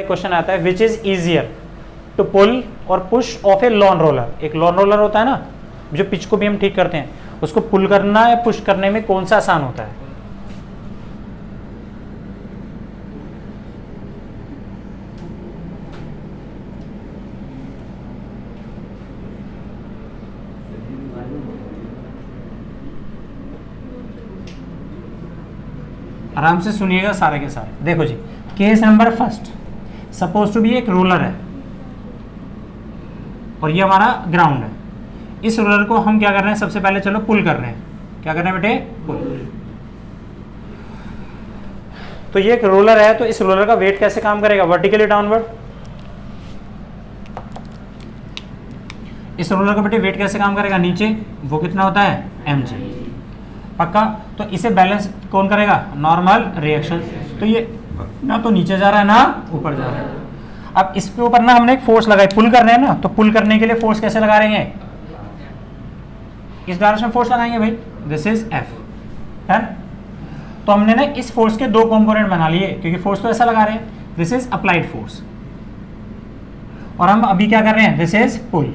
Question आता है which is easier to pull और push of a lawn roller. एक लॉन रोलर होता है ना, जो पिच को भी हम ठीक करते हैं, उसको पुल करना या पुश करने में कौन सा आसान होता है? आराम से सुनिएगा सारे के सारे। देखो जी, case number first, suppose to be एक रोलर है और ये हमारा ग्राउंड है। इस रोलर को हम क्या कर रहे हैं, सबसे पहले चलो पुल कर रहे हैं। क्या कर रहे हैं बेटे? पुल। तो ये एक रोलर है, तो इस रोलर का वेट कैसे काम करेगा? Vertically downward. इस रोलर का बेटे वेट कैसे काम करेगा? नीचे। वो कितना होता है? mg। पक्का? तो इसे बैलेंस कौन करेगा? Normal reaction. तो ये ना तो नीचे जा रहा है ना ऊपर जा रहा है। अब इसके ऊपर ना हमने एक फोर्स लगाई, पुल कर रहे हैं ना, तो पुल करने के लिए फोर्स कैसे लगा रहे हैं? इस डायरेक्शन में फोर्स लगाएंगे भाई, दिस इज F है। तो हमने ना इस फोर्स के दो कंपोनेंट बना लिए, क्योंकि फोर्स तो ऐसा लगा रहे हैं, दिस इज अप्लाइड फोर्स, और हम अभी क्या कर रहे हैं? This is pull.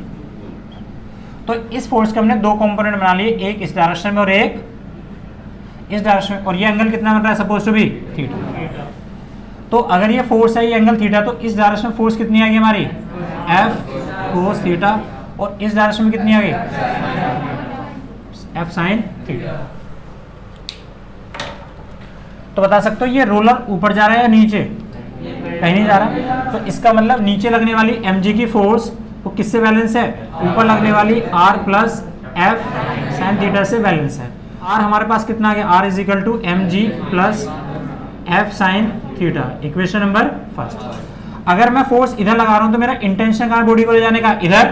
तो इस फोर्स के हमने दो कंपोनेंट बना लिए, एक इस डायरेक्शन में और एक इस डायरेक्शन में, और ये एंगल कितना बन रहा है? Suppose to be theta. तो अगर ये फोर्स है, ये एंगल थीटा, तो इस डायरेक्शन में फोर्स कितनी आ गई हमारी? F cos थीटा, और इस डायरेक्शन में कितनी आ गई? F sin theta. तो बता सकते हो ये रोलर ऊपर जा रहा है या नीचे? कहीं नहीं जा रहा। तो इसका मतलब नीचे लगने वाली mg की फोर्स वो किससे बैलेंस है? ऊपर लगने वाली r plus F sin theta से बैलेंस है। r हमारे पास कितना आ गया? r is equal to mg plus F sin theta, equation number first. अगर मैं फोर्स इधर लगा रहा हूं तो मेरा इंटेंशन कहां? बॉडी को ले जाने का, इधर।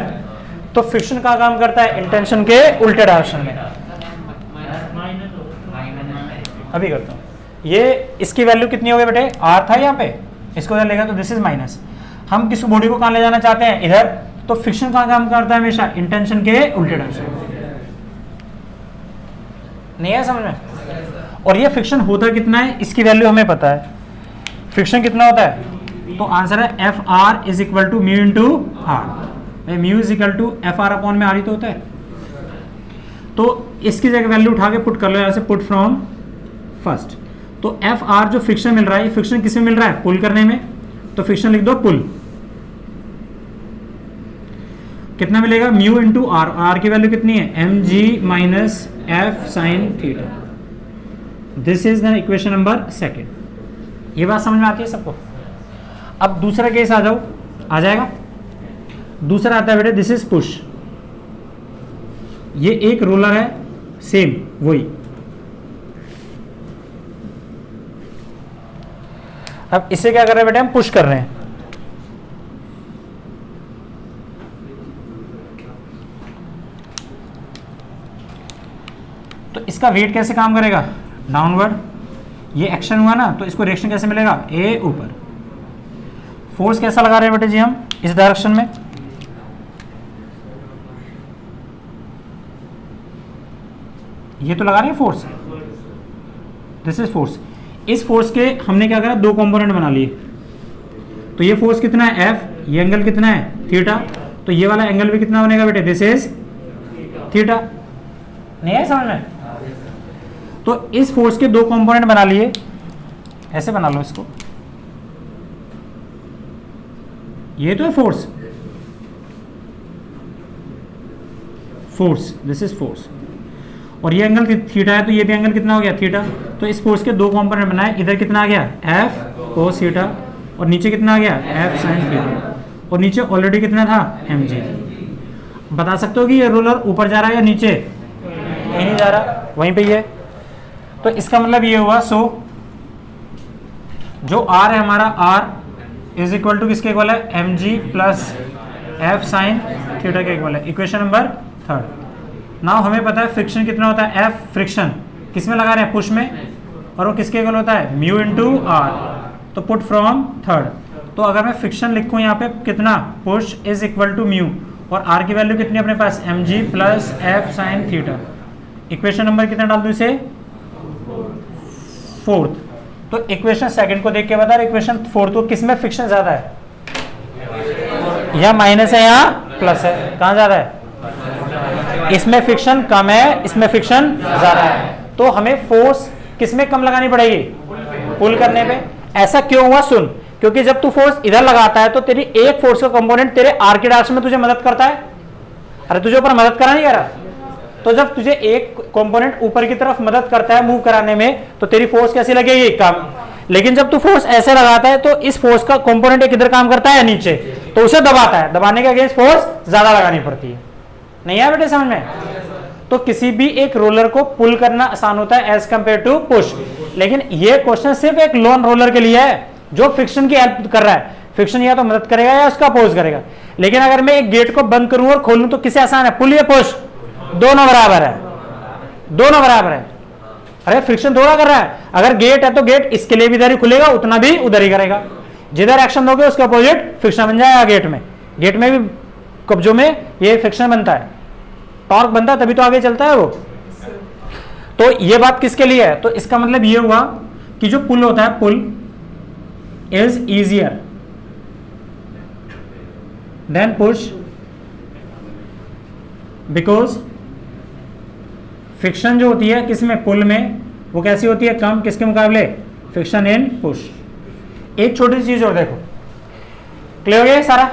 तो फ्रिक्शन का काम करता है इंटेंशन के उल्टे डायरेक्शन में। अभी करता हूं। ये इसकी वैल्यू कितनी हो गई बेटे? r था यहाँ पे, इसको इधर लेगा तो दिस इज माइनस। हम किस बॉडी को कहां ले जाना चाहते हैं? इधर। तो फ्रिक्शन का काम करता है हमेशा इंटेंशन के उल्टे डायरेक्शन में। नहीं है समझ में? और ये फ्रिक्शन होता कितना है इसकी वैल्यू हमें पता है। फ्रिक्शन कितना होता है? तो आंसर है F R is equal to mu into R. Mu is equal to F R upon में आर ही तो होता है। तो इसकी जगह वैल्यू उठा के पुट कर लो, यहाँ से पुट फ्रॉम फर्स्ट। तो एफ आर जो फ्रिक्शन मिल रहा है, फ्रिक्शन किस में मिल रहा है? पुल करने में। तो फ्रिक्शन लिख दो पुल। कितना मिलेगा? Mu into R. आर की वैल्यू कितनी है? M G minus F sine theta. This is the equation number second. ये बात समझ में आती है सबको? अब दूसरा केस आ जाओ, आ जाएगा। दूसरा आता है बेटे, दिस इज पुश। ये एक रोलर है, सेम वही। अब इसे क्या कर रहे हैं बेटे? हम पुश कर रहे हैं। तो इसका वेट कैसे काम करेगा? डाउनवर्ड। ये एक्शन हुआ ना, तो इसको रिएक्शन कैसे मिलेगा? ए ऊपर। फोर्स कैसा लगा रहे हैं बेटे जी हम? इस डायरेक्शन में। ये तो लगा रहे हैं फोर्स, दिस इज फोर्स। इस फोर्स के हमने क्या करा? दो कंपोनेंट बना लिए। तो ये फोर्स कितना है? F। ये एंगल कितना है? थीटा। तो ये वाला एंगल भी कितना बनेगा बेटे? This is theta. नहीं है समझ में? तो इस फोर्स के दो कंपोनेंट बना लिए, ऐसे बना लो इसको। ये तो है force, force, this is force. और ये एंगल थीटा है, तो ये भी एंगल कितना हो गया? थीटा। तो इस फोर्स के दो कंपोनेंट बनाए। इधर कितना आ गया? F cos थीटा, और नीचे कितना आ गया? F sin theta. और नीचे ऑलरेडी कितना था? mg। बता सकते हो कि ये रोलर ऊपर जा रहा है या नीचे? कहीं नहीं जा रहा, वहीं पे ही है। तो इसका मतलब ये हुआ, सो जो r है हमारा, r इज इक्वल टू किसके इक्वल है? mg plus F sin theta के इक्वल है, इक्वेशन नंबर थर्ड। नाउ हमें पता है फ्रिक्शन कितना होता है? F फ्रिक्शन किस में लगा रहे हैं? पुश में। और वो किसके इक्वल होता है? Mu into R. तो पुट फ्रॉम थर्ड। तो अगर मैं फ्रिक्शन लिखूं यहाँ पे कितना? Push is equal to mu, और आर की वैल्यू कितनी अपने पास? mg plus F sin theta. Equation number कितना डाल दूं इसे? फोर्थ। तो इक्वेशन सेकंड को देख के बता रहे, इक्वेशन फोर्थ को किसमें फ्रिक्शन ज्यादा है, या माइनस है या प्लस है, कहां ज्यादा है, इसमें फ्रिक्शन कम है, इसमें फ्रिक्शन ज्यादा है, तो हमें फोर्स किसमें कम लगानी पड़ेगी, पुल करने पे। ऐसा क्यों हुआ सुन, क्योंकि जब तू फोर्स इधर लगाता है तो तेरी एक फोर्स का कंपोनेंट तेरे आर की डायरेक्शन में तुझे मदद करता है, अरे तुझे ऊपर मदद करा नहीं करा, तो जब तुझे एक कंपोनेंट ऊपर की तरफ मदद करता है मूव कराने में तो तेरी फोर्स कैसी लगेगी, कम। लेकिन जब तू फोर्स ऐसे लगाता है तो इस फोर्स का कंपोनेंट किधर काम करता है, नीचे, तो उसे दबाता है, दबाने के अगेंस्ट फोर्स ज्यादा लगानी पड़ती है। नहीं है बेटे समझ में? तो किसी भी एक रोलर को पुल करना आसान होता है एज कंपेयर टू पुश। लेकिन ये क्वेश्चन सिर्फ एक लोन रोलर के लिए है जो फ्रिक्शन की हेल्प कर रहा है, फ्रिक्शन या तो मदद करेगा या उसका अपोज करेगा। लेकिन अगर मैं एक गेट को बंद करूं और खोलूं तो किसे आसान है, पुल या पुश, दोनों बराबर है, दोनों बराबर है। अरे फ्रिक्शन थोड़ा कर रहा है, अगर गेट है तो गेट इसके लिए भी इधर ही खुलेगा, उतना भी उधर ही करेगा, जिधर एक्शन दोगे उसके अपोजिट फ्रिक्शन बन जाएगा। गेट में भी कब्जों में ये फ्रिक्शन बनता है, टॉर्क बनता है, तभी तो आगे चलता है वो। तो ये बात किसके लिए है, तो इसका मतलब ये हुआ कि जो पुल होता है, pull is easier than push because friction जो होती है किसमें, पुल में, वो कैसी होती है, कम, किसके मुकाबले, फ्रिक्शन इन पुश। एक छोटी सी चीज और देखो, क्लियर हो गया सारा।